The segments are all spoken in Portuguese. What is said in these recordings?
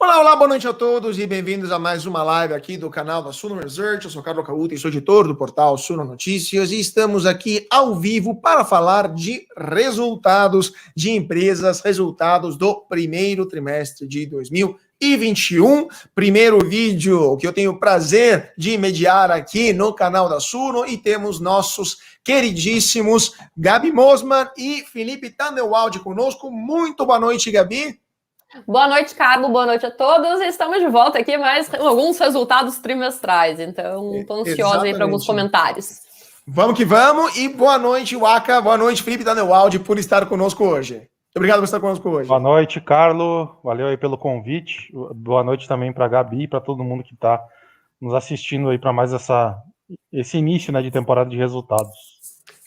Olá, olá, boa noite a todos e bem-vindos a mais uma live aqui do canal da Suno Research. Eu sou Carlos Cauta e sou editor do portal Suno Notícias e estamos aqui ao vivo para falar de resultados de empresas, resultados do primeiro trimestre de 2021. Primeiro vídeo que eu tenho o prazer de mediar aqui no canal da Suno e temos nossos queridíssimos Gabi Mosman e Felipe Tandelwalde conosco. Muito boa noite, Gabi. Boa noite, Carlos. Boa noite a todos. Estamos de volta aqui, mais alguns resultados trimestrais. Então, estou ansiosa aí para alguns comentários. Vamos que vamos. E boa noite, Waka. Boa noite, Felipe Tandelwalde, por estar conosco hoje. Obrigado por estar conosco hoje. Boa noite, Carlos. Valeu aí pelo convite. Boa noite também para a Gabi e para todo mundo que está nos assistindo aí para mais esse início, né, de temporada de resultados.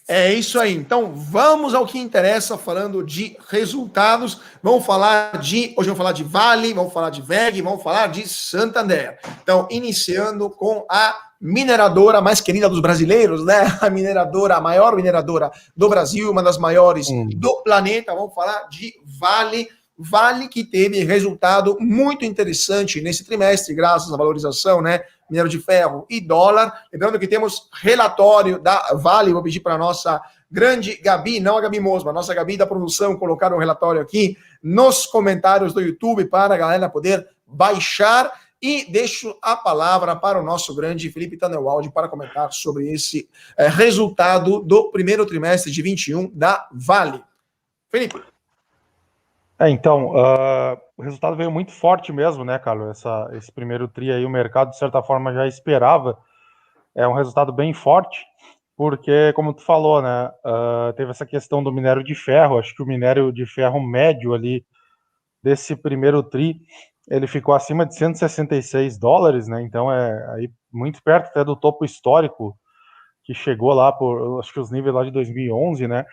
É isso aí. Então, vamos ao que interessa, falando de resultados. Hoje vamos falar de Vale, vamos falar de VEG, vamos falar de Santander. Então, iniciando com a mineradora mais querida dos brasileiros, né? A maior mineradora do Brasil, uma das maiores do planeta. Vamos falar de Vale. Vale que teve resultado muito interessante nesse trimestre, graças à valorização, né? Minério de ferro e dólar. Lembrando que temos relatório da Vale, vou pedir para a nossa grande Gabi, não a Gabi Mosma, a nossa Gabi da produção, colocar um relatório aqui nos comentários do YouTube para a galera poder baixar. E deixo a palavra para o nosso grande Felipe Tandelwalde para comentar sobre esse resultado do primeiro trimestre de 21 da Vale. Felipe. Então, o resultado veio muito forte mesmo, né, Carlos? Esse primeiro tri aí, o mercado, de certa forma, já esperava. É um resultado bem forte, porque, como tu falou, né, teve essa questão do minério de ferro. Acho que o minério de ferro médio ali desse primeiro tri, ele ficou acima de $166, né? Então, aí muito perto até do topo histórico, que chegou lá por, acho que os níveis lá de 2011, né?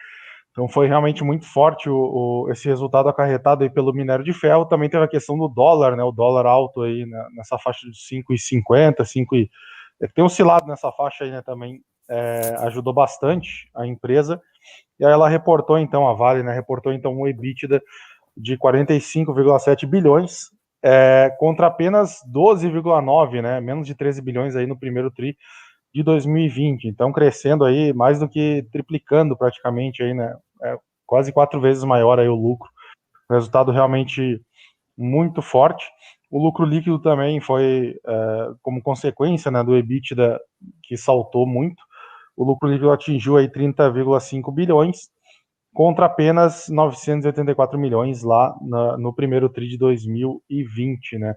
Então foi realmente muito forte esse resultado acarretado aí pelo minério de ferro. Também teve a questão do dólar, né? O dólar alto aí nessa faixa de 5,50, tem oscilado nessa faixa aí, né? Também ajudou bastante a empresa. E aí ela reportou então, a Vale, né? Reportou então um EBITDA de 45,7 bilhões contra apenas 12,9, né? Menos de 13 bilhões aí no primeiro tri de 2020, então crescendo aí mais do que triplicando praticamente aí, né? Quase 4 vezes maior aí o lucro. Resultado realmente muito forte. O lucro líquido também foi como consequência, né, do EBITDA que saltou muito. O lucro líquido atingiu aí 30,5 bilhões contra apenas 984 milhões lá no primeiro tri de 2020, né?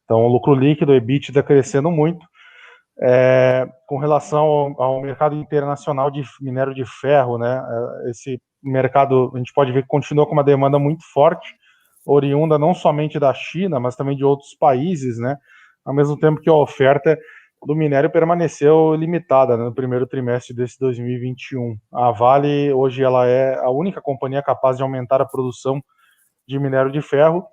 Então o lucro líquido, o EBITDA crescendo muito. Com relação ao mercado internacional de minério de ferro, né? Esse mercado, a gente pode ver que continua com uma demanda muito forte, oriunda não somente da China, mas também de outros países, né? Ao mesmo tempo que a oferta do minério permaneceu limitada, né, no primeiro trimestre desse 2021. A Vale, hoje, ela é a única companhia capaz de aumentar a produção de minério de ferro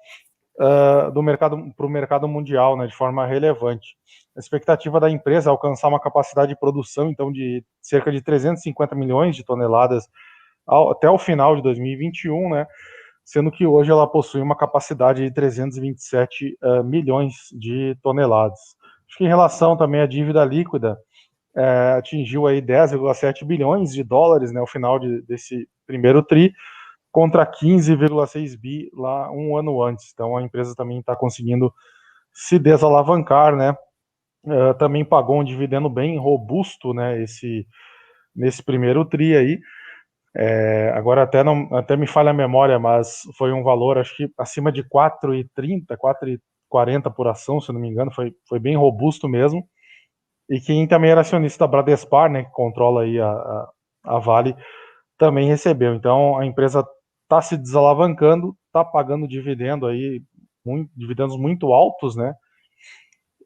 para o mercado mundial, né, de forma relevante. A expectativa da empresa é alcançar uma capacidade de produção, então, de cerca de 350 milhões de toneladas até o final de 2021, né, sendo que hoje ela possui uma capacidade de 327 milhões de toneladas. Acho que em relação também à dívida líquida, atingiu aí 10,7 bilhões de dólares, né, ao final desse primeiro tri, contra 15,6 bi lá um ano antes. Então a empresa também está conseguindo se desalavancar, né? Também pagou um dividendo bem robusto, né? Nesse primeiro tri aí. Agora até me falha a memória, mas foi um valor, acho que acima de 4,30, 4,40 por ação, se não me engano, foi bem robusto mesmo. E quem também era acionista da Bradespar, né, que controla aí a Vale, também recebeu. Então a empresa está se desalavancando, está pagando dividendo aí, dividendos muito altos, né?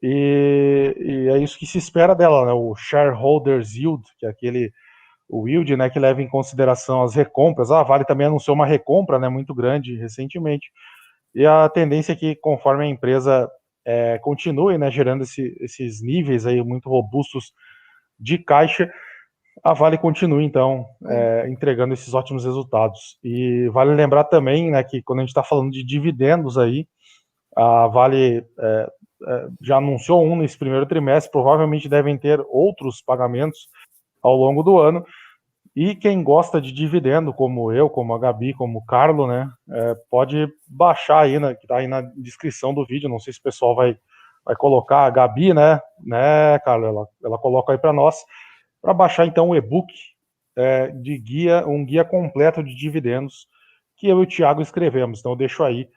E é isso que se espera dela, né? O shareholders yield, que é o yield, né, que leva em consideração as recompras. A Vale também anunciou uma recompra, né, muito grande recentemente. E a tendência é que, conforme a empresa continue, né, gerando esses níveis aí muito robustos de caixa, a Vale continua, então, entregando esses ótimos resultados. E vale lembrar também, né, que quando a gente está falando de dividendos aí, A Vale já anunciou um nesse primeiro trimestre, provavelmente devem ter outros pagamentos ao longo do ano. E quem gosta de dividendo, como eu, como a Gabi, como o Carlo, né, pode baixar aí, que está aí na descrição do vídeo. Não sei se o pessoal vai colocar a Gabi, né, Carlo, ela coloca aí para nós, para baixar então o e-book um guia completo de dividendos que eu e o Thiago escrevemos. Então eu deixo aí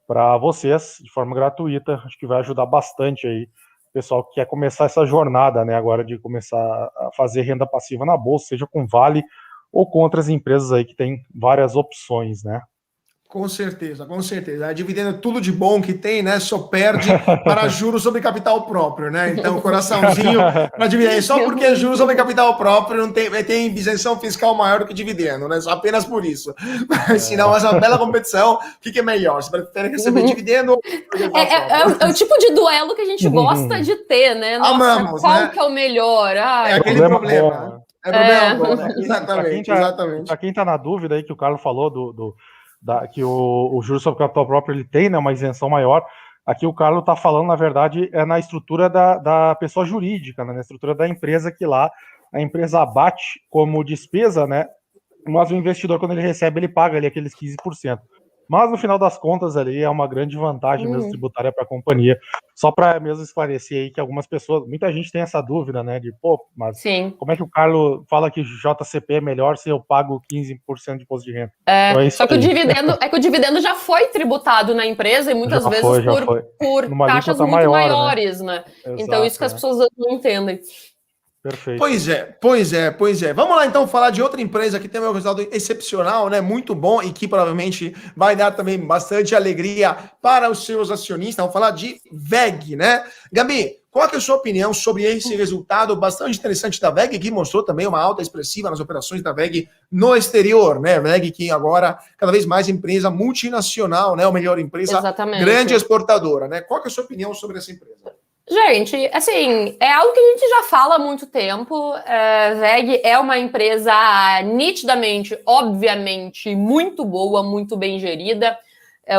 para vocês de forma gratuita. Acho que vai ajudar bastante aí o pessoal que quer começar essa jornada, né, agora de começar a fazer renda passiva na bolsa, seja com Vale ou com outras empresas aí que tem várias opções, né? Com certeza, com certeza. Dividendo tudo de bom que tem, né? Só perde para juros sobre capital próprio, né? Então, coraçãozinho para dividendo. Só porque juros sobre capital próprio não tem isenção fiscal maior do que dividendo, né? Só apenas por isso. Mas senão, essa bela competição, o que é melhor? Você prefere receber dividendo ou é o tipo de duelo que a gente gosta de ter, né? Nossa, amamos, qual né? que é o melhor? É aquele problema. É problema bom, né? Exatamente, exatamente. Para quem tá na dúvida aí que o Carlos falou que o juros sobre capital próprio ele tem, né, uma isenção maior. Aqui o Carlos está falando, na verdade, na estrutura da pessoa jurídica, né, na estrutura da empresa, que lá a empresa abate como despesa, né, mas o investidor, quando ele recebe, ele paga ali aqueles 15%. Mas, no final das contas, ali é uma grande vantagem mesmo tributária para a companhia. Só para mesmo esclarecer aí que algumas pessoas, muita gente tem essa dúvida, né, de, mas Sim. Como é que o Carlos fala que JCP é melhor se eu pago 15% de imposto de renda? Então só que o dividendo já foi tributado na empresa e muitas vezes por taxas muito maiores, né? Exato, então, isso que as pessoas não entendem. Perfeito. Pois é. Vamos lá, então, falar de outra empresa que tem um resultado excepcional, né? Muito bom e que provavelmente vai dar também bastante alegria para os seus acionistas. Vamos falar de VEG, né? Gabi, qual é a sua opinião sobre esse resultado bastante interessante da VEG, que mostrou também uma alta expressiva nas operações da VEG no exterior, né? VEG que agora, cada vez mais empresa multinacional, né? Ou melhor, empresa grande exportadora, né? Qual é a sua opinião sobre essa empresa? Gente, assim, é algo que a gente já fala há muito tempo. VEG é uma empresa nitidamente, obviamente, muito boa, muito bem gerida.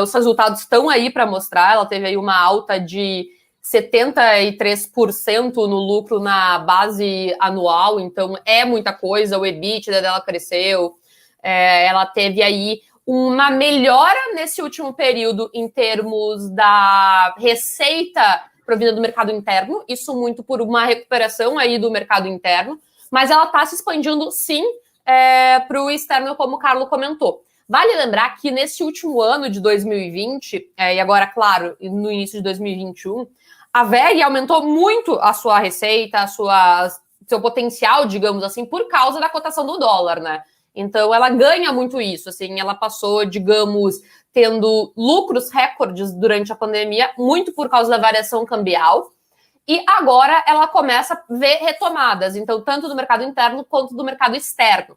Os resultados estão aí para mostrar. Ela teve aí uma alta de 73% no lucro na base anual, então é muita coisa. O EBITDA dela cresceu. Ela teve aí uma melhora nesse último período em termos da receita provida do mercado interno, isso muito por uma recuperação aí do mercado interno, mas ela está se expandindo, sim, para o externo, como o Carlos comentou. Vale lembrar que nesse último ano de 2020, e agora, claro, no início de 2021, a VEG aumentou muito a sua receita, seu potencial, digamos assim, por causa da cotação do dólar, né? Então, ela ganha muito isso, assim, ela passou, digamos, tendo lucros recordes durante a pandemia, muito por causa da variação cambial, e agora ela começa a ver retomadas, então, tanto do mercado interno quanto do mercado externo.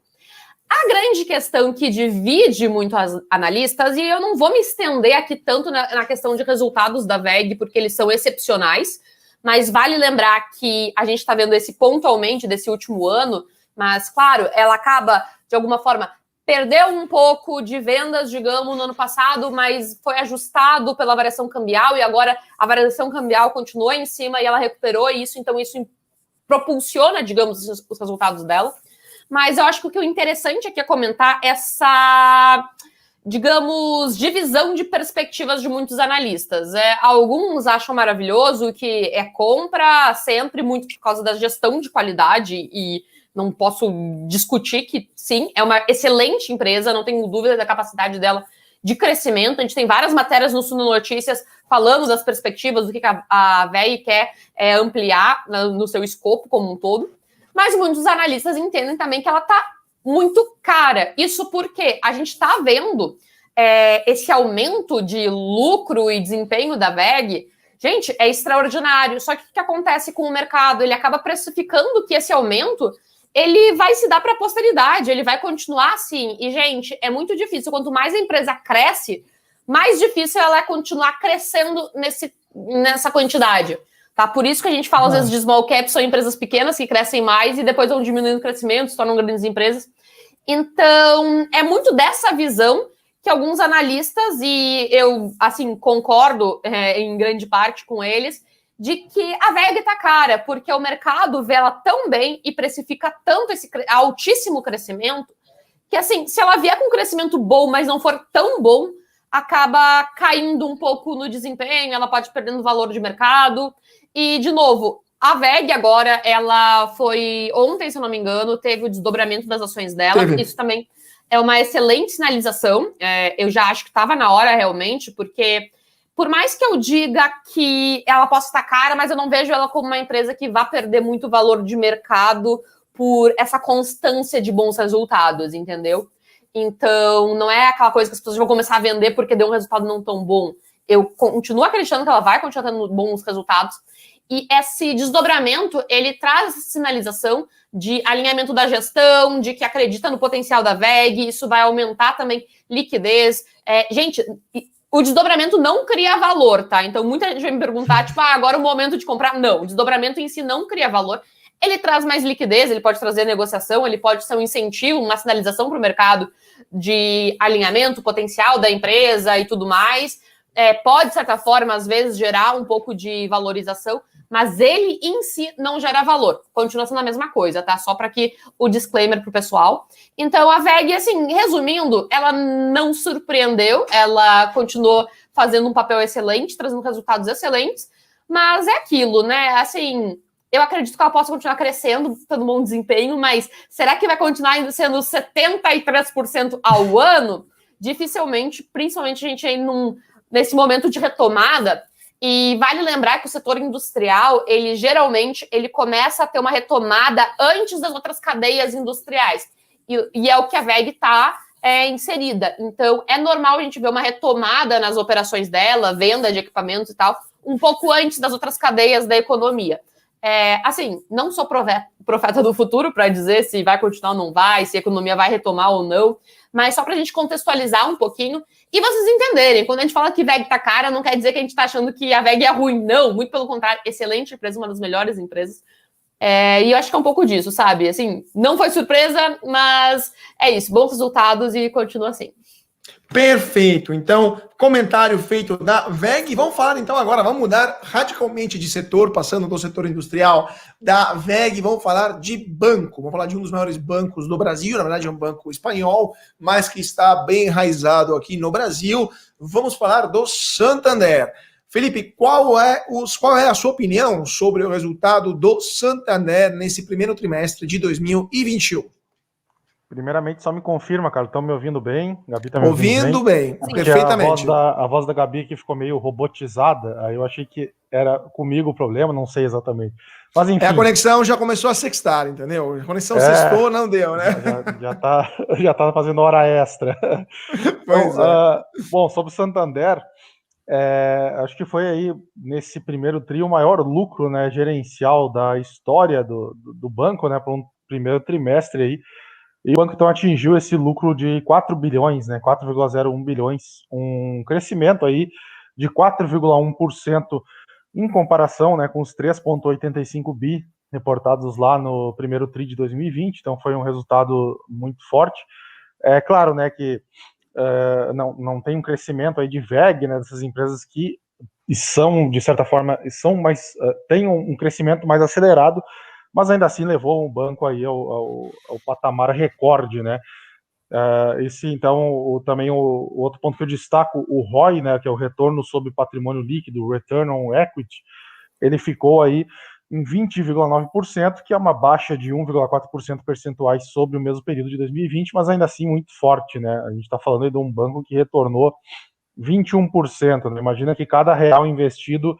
A grande questão que divide muito as analistas, e eu não vou me estender aqui tanto na questão de resultados da VEG, porque eles são excepcionais, mas vale lembrar que a gente está vendo esse pontualmente desse último ano, mas, claro, ela acaba, de alguma forma, perdeu um pouco de vendas, digamos, no ano passado, mas foi ajustado pela variação cambial e agora a variação cambial continuou em cima e ela recuperou isso, então isso propulsiona, digamos, os resultados dela. Mas eu acho que o interessante aqui é comentar essa, digamos, divisão de perspectivas de muitos analistas. Alguns acham maravilhoso que compra sempre muito por causa da gestão de qualidade e não posso discutir que, sim, é uma excelente empresa, não tenho dúvida da capacidade dela de crescimento. A gente tem várias matérias no Suno Notícias falando das perspectivas, do que a VEG quer ampliar no seu escopo como um todo. Mas muitos analistas entendem também que ela está muito cara. Isso porque a gente está vendo esse aumento de lucro e desempenho da VEG. Gente, é extraordinário. Só que o que acontece com o mercado? Ele acaba precificando que esse aumento ele vai se dar para a posteridade, ele vai continuar assim. E, gente, é muito difícil. Quanto mais a empresa cresce, mais difícil ela é continuar crescendo nessa quantidade. Tá? Por isso que a gente fala, às vezes, de small caps, são empresas pequenas que crescem mais e depois vão diminuindo o crescimento, se tornam grandes empresas. Então, é muito dessa visão que alguns analistas, e eu, assim, concordo em grande parte com eles, de que a VEG tá cara, porque o mercado vê ela tão bem e precifica tanto esse altíssimo crescimento, que, assim, se ela vier com um crescimento bom, mas não for tão bom, acaba caindo um pouco no desempenho, ela pode perdendo valor de mercado. E, de novo, a VEG agora, ela foi, ontem, se eu não me engano, teve o desdobramento das ações dela. Isso também é uma excelente sinalização. Eu já acho que estava na hora, realmente, porque por mais que eu diga que ela possa estar cara, mas eu não vejo ela como uma empresa que vá perder muito valor de mercado por essa constância de bons resultados, entendeu? Então, não é aquela coisa que as pessoas vão começar a vender porque deu um resultado não tão bom. Eu continuo acreditando que ela vai continuar tendo bons resultados. E esse desdobramento, ele traz essa sinalização de alinhamento da gestão, de que acredita no potencial da VEG, isso vai aumentar também liquidez. Gente, o desdobramento não cria valor, tá? Então, muita gente vai me perguntar, tipo, agora é o momento de comprar. Não, o desdobramento em si não cria valor. Ele traz mais liquidez, ele pode trazer negociação, ele pode ser um incentivo, uma sinalização para o mercado de alinhamento potencial da empresa e tudo mais. Pode, de certa forma, às vezes, gerar um pouco de valorização, mas ele em si não gera valor. Continua sendo a mesma coisa, tá? Só para que o disclaimer para o pessoal. Então, a VEG, assim, resumindo, ela não surpreendeu, ela continuou fazendo um papel excelente, trazendo resultados excelentes, mas é aquilo, né? Assim, eu acredito que ela possa continuar crescendo, tendo um bom desempenho, mas será que vai continuar sendo 73% ao ano? Dificilmente, principalmente a gente aí nesse momento de retomada. E vale lembrar que o setor industrial, ele geralmente começa a ter uma retomada antes das outras cadeias industriais. E é o que a VEG está inserida. Então, é normal a gente ver uma retomada nas operações dela, venda de equipamentos e tal, um pouco antes das outras cadeias da economia. Assim, não sou profeta do futuro para dizer se vai continuar ou não vai, se a economia vai retomar ou não, mas só para a gente contextualizar um pouquinho e vocês entenderem. Quando a gente fala que VEG tá cara, não quer dizer que a gente está achando que a VEG é ruim, não, muito pelo contrário, excelente empresa, uma das melhores empresas. E eu acho que é um pouco disso, sabe? Assim, não foi surpresa, mas é isso, bons resultados e continua assim. Perfeito. Então, comentário feito da VEG. Vamos falar então agora, vamos mudar radicalmente de setor, passando do setor industrial da VEG, vamos falar de banco. Vamos falar de um dos maiores bancos do Brasil, na verdade é um banco espanhol, mas que está bem enraizado aqui no Brasil. Vamos falar do Santander. Felipe, qual é a sua opinião sobre o resultado do Santander nesse primeiro trimestre de 2021? Primeiramente, só me confirma, cara, estão me ouvindo bem? Gabi tá me ouvindo bem, perfeitamente. A voz da Gabi aqui ficou meio robotizada, aí eu achei que era comigo o problema, não sei exatamente. Mas enfim. A conexão já começou a sextar, entendeu? A conexão sextou, não deu, né? Já tá fazendo hora extra. Pois bom, sobre o Santander, acho que foi aí, nesse primeiro trio, o maior lucro, né, gerencial da história do banco, né, para um primeiro trimestre aí. E o banco então atingiu esse lucro de 4 bilhões, né, 4,01 bilhões, um crescimento aí de 4,1% em comparação, né, com os 3,85 bi reportados lá no primeiro tri de 2020, então foi um resultado muito forte. É claro, né, que não tem um crescimento aí de VEG, né, dessas empresas que são, de certa forma, têm um crescimento mais acelerado, mas ainda assim levou o banco aí ao patamar recorde, né? Então, também o outro ponto que eu destaco, o ROI, né, que é o retorno sobre patrimônio líquido, Return on Equity, ele ficou aí em 20,9%, que é uma baixa de 1,4% percentuais sobre o mesmo período de 2020, mas ainda assim muito forte, né? A gente está falando aí de um banco que retornou 21%, né? Imagina que cada real investido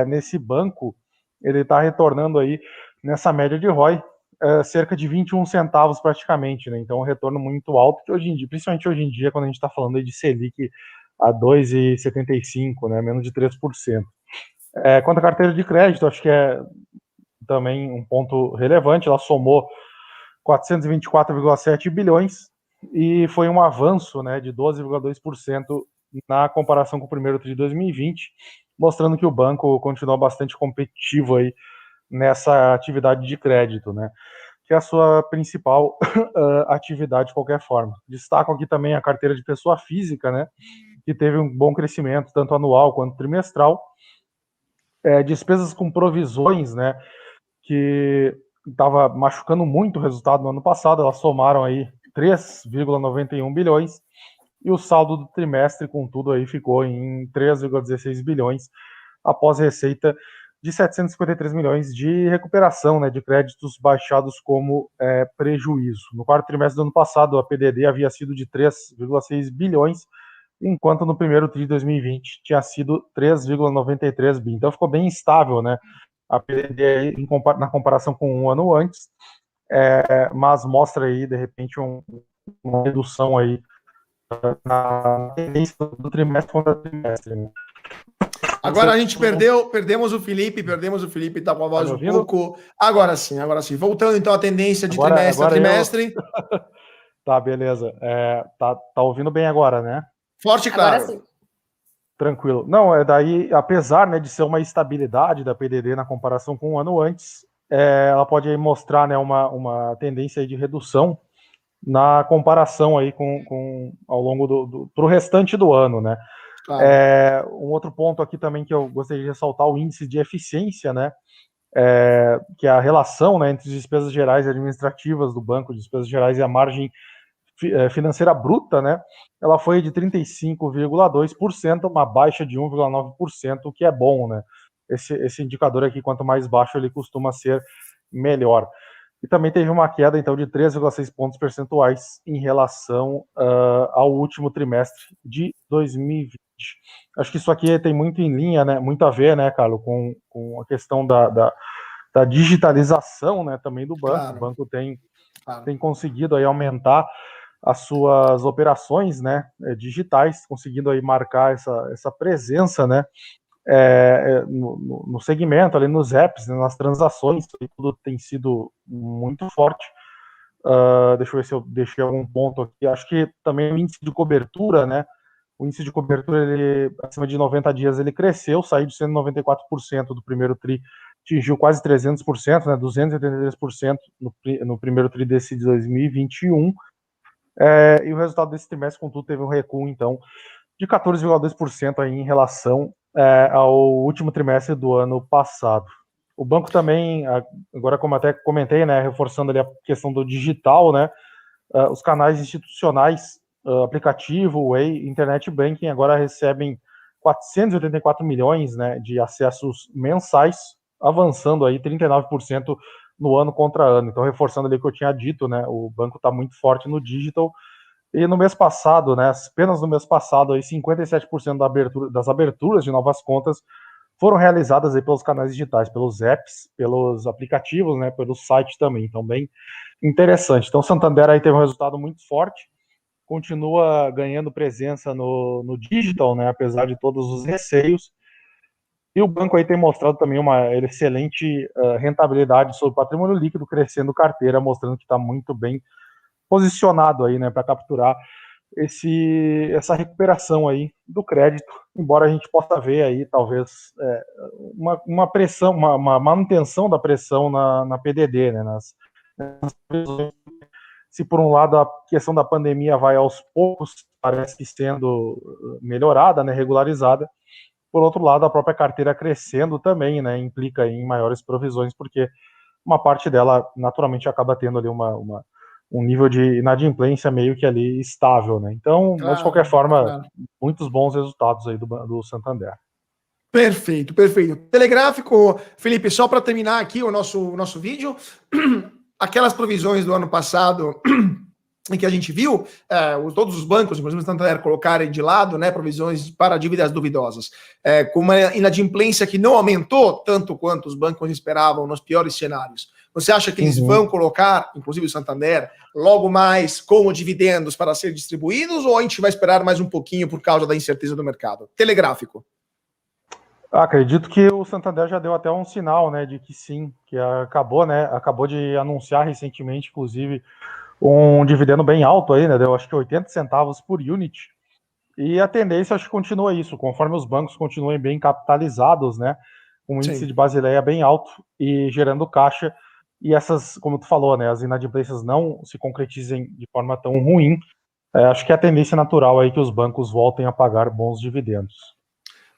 nesse banco, ele está retornando aí, nessa média de ROI, cerca de 21 centavos praticamente, né? Então, um retorno muito alto, que hoje em dia, principalmente hoje em dia, quando a gente está falando aí de Selic a 2,75, né? Menos de 3%. Quanto à carteira de crédito, acho que é também um ponto relevante, ela somou 424,7 bilhões e foi um avanço, né, de 12,2% na comparação com o primeiro tri de 2020, mostrando que o banco continua bastante competitivo aí nessa atividade de crédito, né. que é a sua principal atividade de qualquer forma. Destaco aqui também a carteira de pessoa física, né, que teve um bom crescimento, tanto anual quanto trimestral. Despesas com provisões, né, que estava machucando muito o resultado no ano passado, elas somaram aí 3,91 bilhões, e o saldo do trimestre, contudo, aí ficou em 3,16 bilhões, após receita de 753 milhões de recuperação, né, de créditos baixados como prejuízo. No quarto trimestre do ano passado, a PDD havia sido de 3,6 bilhões, enquanto no primeiro TRI de 2020 tinha sido 3,93 bi. Então ficou bem estável, né, a PDD na comparação com um ano antes, mas mostra aí, de repente, uma redução aí na tendência do trimestre contra trimestre, né? Agora a gente perdemos o Felipe, tá com a voz um pouco. Agora sim. Voltando então à tendência de trimestre a trimestre. Tá, beleza. Tá ouvindo bem agora, né? Forte e claro. Agora sim. Tranquilo. Não, daí, apesar, né, de ser uma estabilidade da PDD na comparação com um ano antes, ela pode aí mostrar, né, uma tendência aí de redução na comparação aí ao longo pro restante do ano, né? Claro. Um outro ponto aqui também que eu gostaria de ressaltar, o índice de eficiência, né, que é a relação, né, entre as despesas gerais e administrativas do banco, despesas gerais e a margem financeira bruta, né, ela foi de 35,2%, uma baixa de 1,9%, o que é bom, né? Esse indicador aqui, quanto mais baixo ele costuma ser, melhor. E também teve uma queda, então, de 3,6 pontos percentuais em relação ao último trimestre de 2020. Acho que isso aqui tem muito em linha, né, muito a ver, né, Carlos, com a questão da digitalização, né, também do banco. Claro. O banco tem conseguido aí aumentar as suas operações, né, digitais, conseguindo aí marcar essa presença, né, no segmento, ali nos apps, né, nas transações, tudo tem sido muito forte. Deixa eu ver se eu deixei algum ponto aqui. Acho que também o índice de cobertura, né, o índice de cobertura, ele, acima de 90 dias, ele cresceu, saiu de 194% do primeiro TRI, atingiu quase 300%, né, 283% no primeiro TRI desse de 2021, e o resultado desse trimestre, contudo, teve um recuo, então, de 14,2% aí em relação ao último trimestre do ano passado. O banco também, agora como até comentei, né, reforçando ali a questão do digital, né, os canais institucionais, aplicativo, Way, Internet Banking, agora recebem 484 milhões, né, de acessos mensais, avançando aí 39% no ano contra ano. Então, reforçando ali o que eu tinha dito, né, o banco está muito forte no digital. E no mês passado, né, apenas no mês passado, aí 57% das aberturas de novas contas foram realizadas aí pelos canais digitais, pelos apps, pelos aplicativos, né, pelo site também. Então, bem interessante. Então, Santander aí teve um resultado muito forte, continua ganhando presença no digital, né, apesar de todos os receios. E o banco aí tem mostrado também uma excelente rentabilidade sobre o patrimônio líquido, crescendo carteira, mostrando que está muito bem posicionado aí, né, para capturar essa recuperação aí do crédito, embora a gente possa ver aí, talvez, uma pressão, uma manutenção da pressão na PDD, né, se por um lado a questão da pandemia vai aos poucos, parece sendo melhorada, né, regularizada, por outro lado, a própria carteira crescendo também, né, implica em maiores provisões, porque uma parte dela, naturalmente, acaba tendo ali um nível de inadimplência meio que ali estável, né? Então, mas de qualquer forma, muitos bons resultados aí do Santander. Perfeito. Telegráfico, Felipe, só para terminar aqui o nosso vídeo, aquelas provisões do ano passado em que a gente viu todos os bancos, inclusive o Santander, colocarem de lado, né, provisões para dívidas duvidosas, com uma inadimplência que não aumentou tanto quanto os bancos esperavam nos piores cenários. Você acha que eles vão colocar, inclusive o Santander, logo mais como dividendos para ser distribuídos, ou a gente vai esperar mais um pouquinho por causa da incerteza do mercado? Telegráfico. Acredito que o Santander já deu até um sinal, né, de que sim, que acabou de anunciar recentemente, inclusive, um dividendo bem alto aí, né, deu acho que 80 centavos por unit, e a tendência acho que continua isso, conforme os bancos continuem bem capitalizados, né, com um índice de Basileia bem alto e gerando caixa, e essas, como tu falou, né, as inadimplências não se concretizem de forma tão ruim, acho que é a tendência natural aí que os bancos voltem a pagar bons dividendos.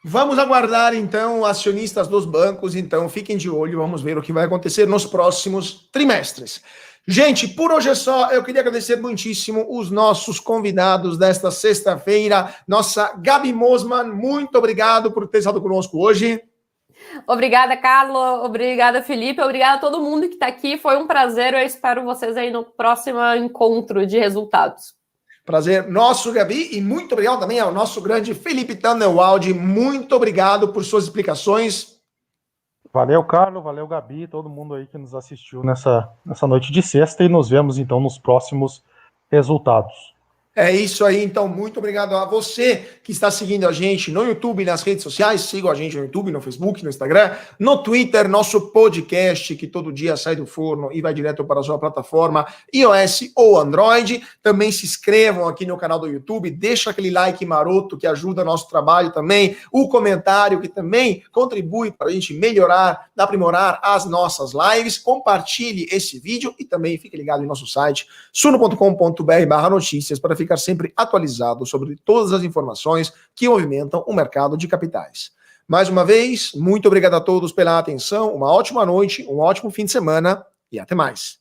Vamos aguardar, então, acionistas dos bancos, então fiquem de olho, vamos ver o que vai acontecer nos próximos trimestres. Gente, por hoje é só, eu queria agradecer muitíssimo os nossos convidados desta sexta-feira, nossa Gabi Mosman, muito obrigado por ter estado conosco hoje. Obrigada, Carlos, obrigada, Felipe, obrigada a todo mundo que está aqui, foi um prazer, eu espero vocês aí no próximo encontro de resultados. Prazer nosso, Gabi, e muito obrigado também ao nosso grande Felipe Tannewaldi. Muito obrigado por suas explicações. Valeu, Carlos, valeu, Gabi, todo mundo aí que nos assistiu nessa noite de sexta e nos vemos então nos próximos resultados. É isso aí, então, muito obrigado a você que está seguindo a gente no YouTube e nas redes sociais. Siga a gente no YouTube, no Facebook, no Instagram, no Twitter, nosso podcast que todo dia sai do forno e vai direto para a sua plataforma iOS ou Android. Também se inscrevam aqui no canal do YouTube, deixa aquele like maroto que ajuda nosso trabalho também, o comentário que também contribui para a gente melhorar, aprimorar as nossas lives. Compartilhe esse vídeo e também fique ligado em nosso site suno.com.br/notícias para ficar sempre atualizado sobre todas as informações que movimentam o mercado de capitais. Mais uma vez, muito obrigado a todos pela atenção, uma ótima noite, um ótimo fim de semana e até mais.